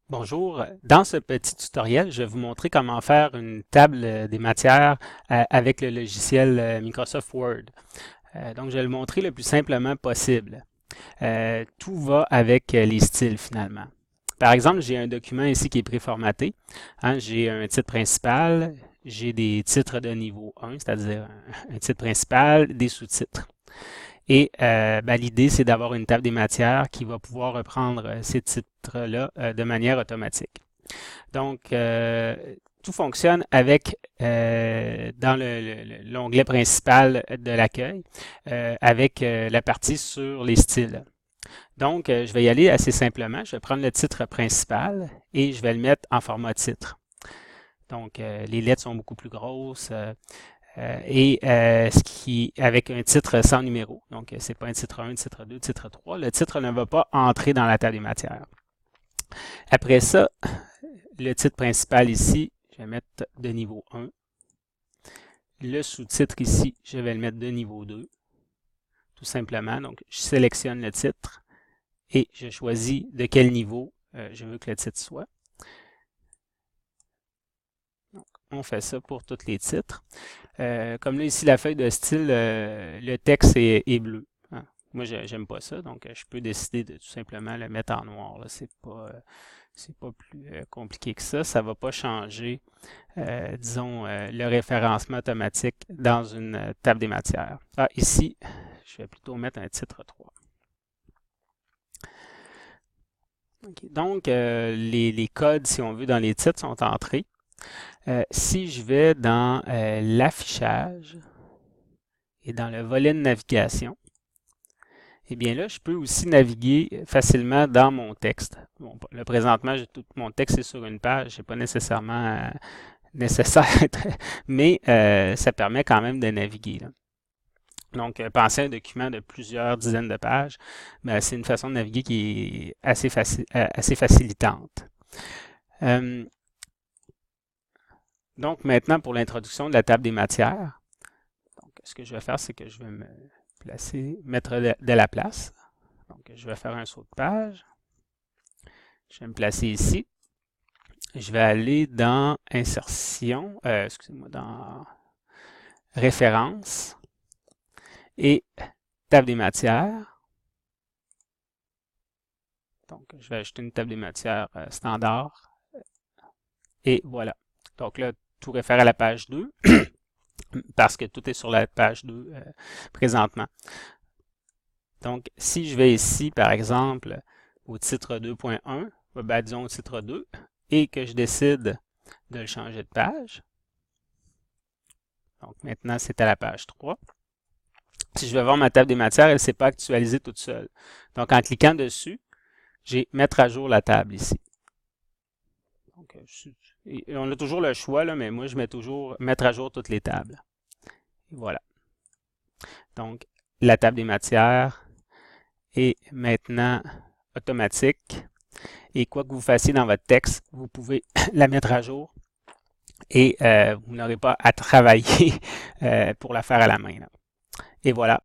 Bonjour, dans ce petit tutoriel, je vais vous montrer comment faire une table des matières avec le logiciel Microsoft Word. Donc, je vais le montrer le plus simplement possible. Tout va avec les styles finalement. Par exemple, j'ai un document ici qui est préformaté. J'ai un titre principal, j'ai des titres de niveau 1, c'est-à-dire un titre principal, des sous-titres. Et l'idée, c'est d'avoir une table des matières qui va pouvoir reprendre ces titres-là de manière automatique. Donc, tout fonctionne avec dans l'onglet principal de l'accueil, avec la partie sur les styles. Donc, je vais y aller assez simplement. Je vais prendre le titre principal et je vais le mettre en format titre. Donc, les lettres sont beaucoup plus grosses ce qui avec un titre sans numéro. Donc, c'est pas un titre 1, titre 2, titre 3. Le titre ne va pas entrer dans la table des matières. Après ça, le titre principal ici, je vais mettre de niveau 1. Le sous-titre ici, je vais le mettre de niveau 2, tout simplement. Donc, je sélectionne le titre et je choisis de quel niveau je veux que le titre soit. Donc, on fait ça pour tous les titres. Comme là, ici, la feuille de style, le texte est bleu. Moi, j'aime pas ça, donc je peux décider de tout simplement le mettre en noir. C'est pas plus compliqué que ça. Ça ne va pas changer, disons, le référencement automatique dans une table des matières. Ici, je vais plutôt mettre un titre 3. Okay. Donc, les codes, si on veut, dans les titres sont entrés. Si je vais dans l'affichage et dans le volet de navigation, eh bien là, je peux aussi naviguer facilement dans mon texte. Bon, là, présentement, tout mon texte est sur une page, c'est pas nécessairement nécessaire, mais ça permet quand même de naviguer, là. Donc, pensez à un document de plusieurs dizaines de pages, c'est une façon de naviguer qui est assez facilitante. Donc, maintenant, pour l'introduction de la table des matières, donc, ce que je vais faire, c'est que je vais me placer, mettre de la place. Donc, je vais faire un saut de page. Je vais me placer ici. Je vais aller dans Insertion, excusez-moi, dans Références et Table des matières. Donc, je vais ajouter une table des matières standard. Et voilà. Donc là, tout réfère à la page 2 parce que tout est sur la page 2 présentement. Donc, si je vais ici, par exemple, au titre 2.1, disons au titre 2, et que je décide de le changer de page, donc maintenant c'est à la page 3, si je vais voir ma table des matières, elle ne s'est pas actualisée toute seule. Donc, en cliquant dessus, j'ai mettre à jour la table ici. Donc, on a toujours le choix, là, mais moi, je mets toujours mettre à jour toutes les tables. Et voilà. Donc, la table des matières est maintenant automatique. Et quoi que vous fassiez dans votre texte, vous pouvez la mettre à jour et vous n'aurez pas à travailler pour la faire à la main, là. Et voilà.